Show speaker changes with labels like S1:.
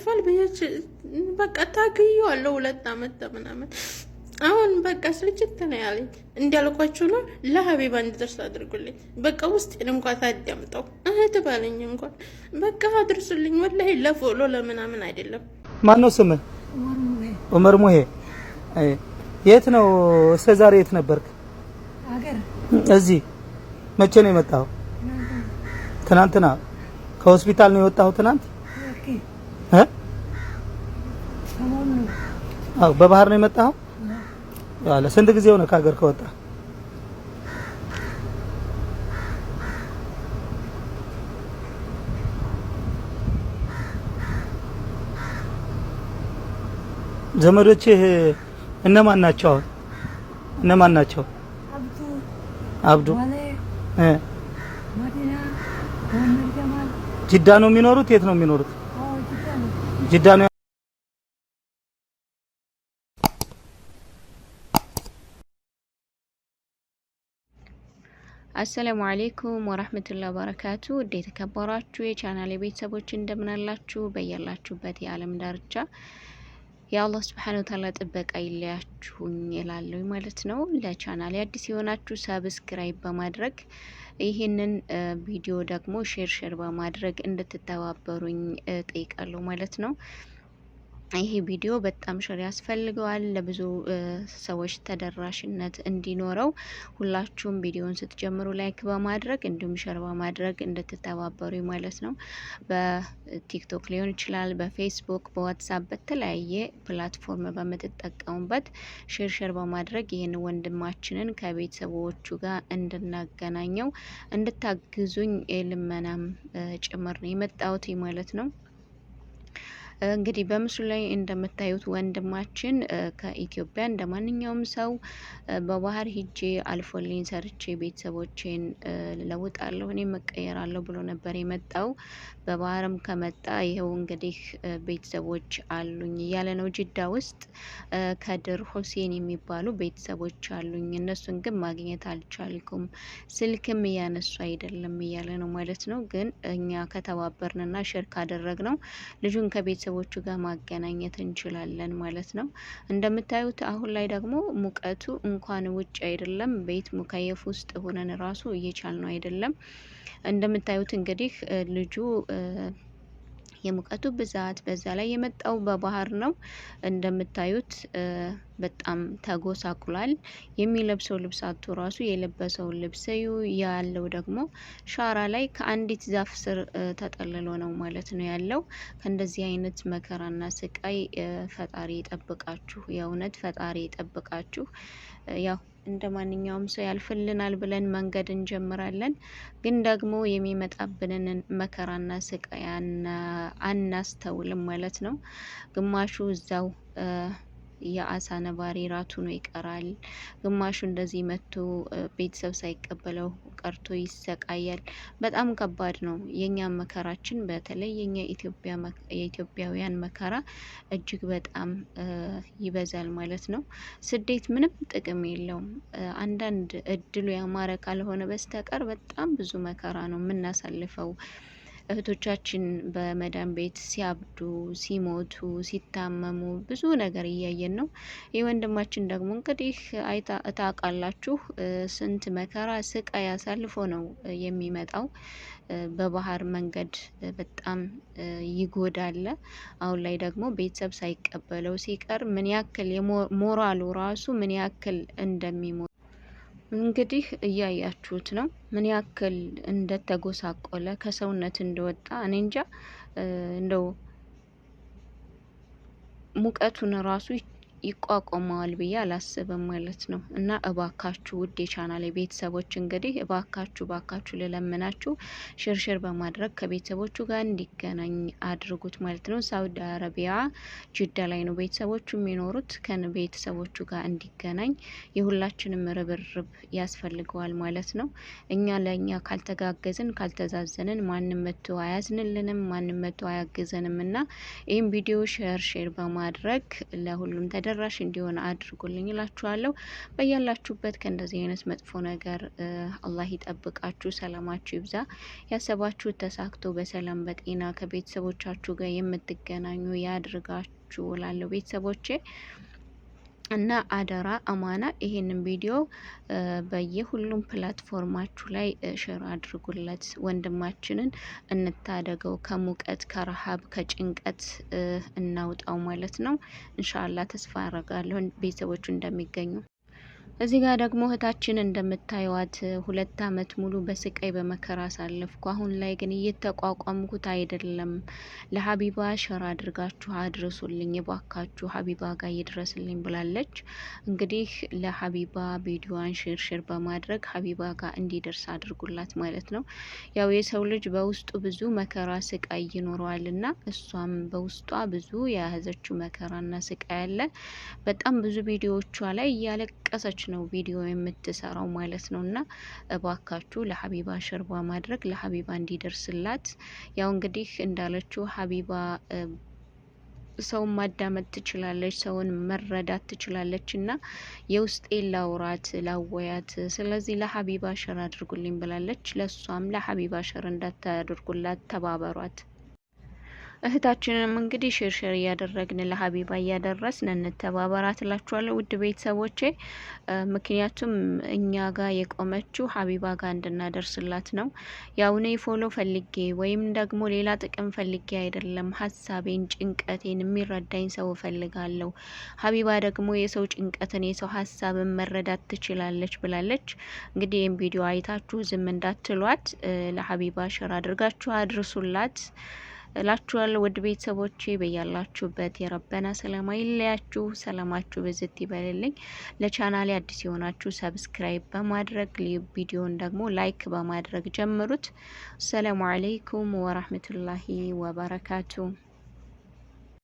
S1: ያልፋል በየች በቃ ታግየዋለሁ 2 አመት ምናምን። አሁን በቃ ስልችት ነው ያለኝ። እንዲያልኳችሁ ነው ለሀቢባ እንድደርስ አድርጉልኝ። በቃ ውስጤን እንኳን ታዳምጠው እህት ባለኝ እንኳን በቃ አድርሱልኝ። ወላሂ ለፎሎ ለምናምን አይደለም።
S2: ማን ነው ስምህ? ኡመር ሙሄ። የት ነው እስከ ዛሬ የት ነበርክ?
S3: አገር
S2: እዚህ። መቼ ነው የመጣው? ትናንትና። ከሆስፒታል ነው የወጣው ትናንት? አዎ። በባህር ነው የመጣው? ያለ ስንት ጊዜ ሆነ ከሀገር ከወጣ? ዘመዶችህ እነማን ናቸው? እነማን ናቸው? አብዱ ጅዳ ነው የሚኖሩት? የት ነው የሚኖሩት? ጅዳ ነው።
S4: አሰላሙ አለይኩም ወራህመቱላሂ ወበረካቱ። ውድ የተከበራችሁ የቻናሌ ቤተሰቦች እንደምን አላችሁ? በያላችሁበት የዓለም ዳርቻ የአላህ ሱብሓነሁ ወተዓላ ጥበቃ ይለያችሁኝ እላለሁ ማለት ነው። ለቻናሌ አዲስ የሆናችሁ ሰብስክራይብ በማድረግ ይህንን ቪዲዮ ደግሞ ሼር በማድረግ እንድትተባበሩኝ ጠይቃለሁ ማለት ነው። ይሄ ቪዲዮ በጣም ሼር ያስፈልገዋል። ለብዙ ሰዎች ተደራሽነት እንዲኖረው ሁላችሁም ቪዲዮውን ስትጀምሩ ላይክ በማድረግ እንዲሁም ሼር በማድረግ እንድትተባበሩ ማለት ነው። በቲክቶክ ሊሆን ይችላል፣ በፌስቡክ፣ በዋትሳፕ በተለያየ ፕላትፎርም በምትጠቀሙበት ሼር በማድረግ ይህን ወንድማችንን ከቤተሰቦቹ ጋር እንድናገናኘው እንድታግዙኝ ልመናም ጭምር ነው የመጣሁት ማለት ነው። እንግዲህ በምስሉ ላይ እንደምታዩት ወንድማችን ከኢትዮጵያ እንደማንኛውም ሰው በባህር ሂጄ አልፎልኝ ሰርቼ ቤተሰቦቼን ለውጣለሁ እኔ መቀየራለሁ ብሎ ነበር የመጣው። በባህርም ከመጣ ይኸው እንግዲህ ቤተሰቦች አሉኝ እያለ ነው። ጅዳ ውስጥ ከድር ሁሴን የሚባሉ ቤተሰቦች አሉኝ፣ እነሱን ግን ማግኘት አልቻልኩም፣ ስልክም እያነሱ አይደለም እያለ ነው ማለት ነው። ግን እኛ ከተባበርንና ሼር ካደረግነው ልጁን ከቤተሰቦቹ ጋር ማገናኘት እንችላለን ማለት ነው። እንደምታዩት አሁን ላይ ደግሞ ሙቀቱ እንኳን ውጭ አይደለም ቤት ሙከየፍ ውስጥ ሆነን ራሱ እየቻልነው አይደለም። እንደምታዩት እንግዲህ ልጁ የሙቀቱ ብዛት በዛ ላይ የመጣው በባህር ነው። እንደምታዩት በጣም ተጎሳቁሏል። የሚለብሰው ልብስ አጥቶ ራሱ የለበሰው ልብስ ያለው ደግሞ ሻራ ላይ ከአንዲት ዛፍ ስር ተጠልሎ ነው ማለት ነው ያለው። ከእንደዚህ አይነት መከራና ስቃይ ፈጣሪ ይጠብቃችሁ፣ የእውነት ፈጣሪ ይጠብቃችሁ። ያው እንደ ማንኛውም ሰው ያልፍልናል ብለን መንገድ እንጀምራለን፣ ግን ደግሞ የሚመጣብንን መከራና ስቃይ አናስተውልም ማለት ነው። ግማሹ እዛው የአሳ ነባሪ ራቱ ነው ይቀራል። ግማሹ እንደዚህ መጥቶ ቤተሰብ ሳይቀበለው ቀርቶ ይሰቃያል። በጣም ከባድ ነው የኛ መከራችን፣ በተለይ የኛ የኢትዮጵያውያን መከራ እጅግ በጣም ይበዛል ማለት ነው። ስደት ምንም ጥቅም የለውም። አንዳንድ እድሉ ያማረ ካልሆነ በስተቀር በጣም ብዙ መከራ ነው የምናሳልፈው። እህቶቻችን በመዳን ቤት ሲያብዱ፣ ሲሞቱ፣ ሲታመሙ ብዙ ነገር እያየን ነው። ይህ ወንድማችን ደግሞ እንግዲህ ታውቃላችሁ ስንት መከራ ስቃይ አሳልፎ ነው የሚመጣው። በባህር መንገድ በጣም ይጎዳል። አሁን ላይ ደግሞ ቤተሰብ ሳይቀበለው ሲቀር ምን ያክል ሞራሉ ራሱ ምን ያክል እንደሚሞ እንግዲህ እያያችሁት ነው። ምን ያክል እንደተጎሳቆለ ከሰውነት እንደወጣ እኔ እንጃ። እንደው ሙቀቱን ራሱ ይቋቋመዋል ብዬ አላስብም ማለት ነው። እና እባካችሁ ውድ የቻናሌ ቤተሰቦች እንግዲህ እባካችሁ ልለምናችሁ ሼር በማድረግ ከቤተሰቦቹ ጋር እንዲገናኝ አድርጉት ማለት ነው። ሳውዲ አረቢያ ጅዳ ላይ ነው ቤተሰቦቹ የሚኖሩት። ከቤተሰቦቹ ጋር እንዲገናኝ የሁላችንም ርብርብ ያስፈልገዋል ማለት ነው። እኛ ለእኛ ካልተጋገዝን ካልተዛዘንን ማንም መጥቶ አያዝንልንም፣ ማንም መጥቶ አያግዘንም። እና ይህም ቪዲዮ ሼር በማድረግ ለሁሉም ተደራሽ እንዲሆን አድርጉልኝ እላችኋለሁ። በያላችሁበት ከእንደዚህ አይነት መጥፎ ነገር አላህ ይጠብቃችሁ፣ ሰላማችሁ ይብዛ፣ ያሰባችሁት ተሳክቶ በሰላም በጤና ከቤተሰቦቻችሁ ጋር የምትገናኙ ያድርጋችሁ እላለሁ ቤተሰቦቼ። እና አደራ አማና ይሄንን ቪዲዮ በየሁሉም ፕላትፎርማችሁ ላይ ሼር አድርጉለት። ወንድማችንን እንታደገው፣ ከሙቀት ከረሃብ ከጭንቀት እናውጣው ማለት ነው። ኢንሻአላህ ተስፋ አረጋለሁ ቤተሰቦቹ እንደሚገኙ። እዚህ ጋር ደግሞ እህታችን እንደምታዩዋት 2 አመት ሙሉ በስቃይ በመከራ አሳለፍኩ። አሁን ላይ ግን እየተቋቋምኩት አይደለም። ለሀቢባ ሸር አድርጋችሁ አድርሱልኝ ባካችሁ፣ ሀቢባ ጋር ይድረስልኝ ብላለች። እንግዲህ ለሀቢባ ቪዲዮዋን ሼር በማድረግ ሀቢባ ጋር እንዲደርስ አድርጉላት ማለት ነው። ያው የሰው ልጅ በውስጡ ብዙ መከራ ስቃይ ይኖረዋልና እሷም በውስጧ ብዙ የያዘችው መከራና ስቃይ አለ። በጣም ብዙ ቪዲዮዎቿ ላይ እያለቀሰች ነው ቪዲዮ የምትሰራው ማለት ነው። እና እባካችሁ ለሀቢባ ሸር በማድረግ ለሀቢባ እንዲደርስላት። ያው እንግዲህ እንዳለችው ሀቢባ ሰውን ማዳመጥ ትችላለች፣ ሰውን መረዳት ትችላለች። እና የውስጤን ላውራት ላወያት፣ ስለዚህ ለሀቢባ ሸር አድርጉልኝ ብላለች። ለሷም ለሀቢባ ሸር እንዳታደርጉላት ተባበሯት። እህታችንንም እንግዲህ ሼር እያደረግን ለሀቢባ እያደረስን እንተባበራት እላችኋለሁ ውድ ቤተሰቦቼ። ምክንያቱም እኛ ጋር የቆመችው ሀቢባ ጋር እንድናደርስላት ነው። ያው እኔ ፎሎ ፈልጌ ወይም ደግሞ ሌላ ጥቅም ፈልጌ አይደለም። ሀሳቤን ጭንቀቴን የሚረዳኝ ሰው እፈልጋለሁ። ሀቢባ ደግሞ የሰው ጭንቀትን የሰው ሀሳብን መረዳት ትችላለች ብላለች። እንግዲህ ይህን ቪዲዮ አይታችሁ ዝም እንዳትሏት፣ ለሀቢባ ሸር አድርጋችሁ አድርሱላት እላችኋለሁ ውድ ቤተሰቦቼ። በያላችሁበት የረበና ሰላም አይለያችሁ፣ ሰላማችሁ ብዝት ይበልልኝ። ለቻናሌ አዲስ የሆናችሁ ሰብስክራይብ በማድረግ ቪዲዮን ደግሞ ላይክ በማድረግ ጀምሩት። ሰላሙ አለይኩም ወራህመቱላሂ ወበረካቱ።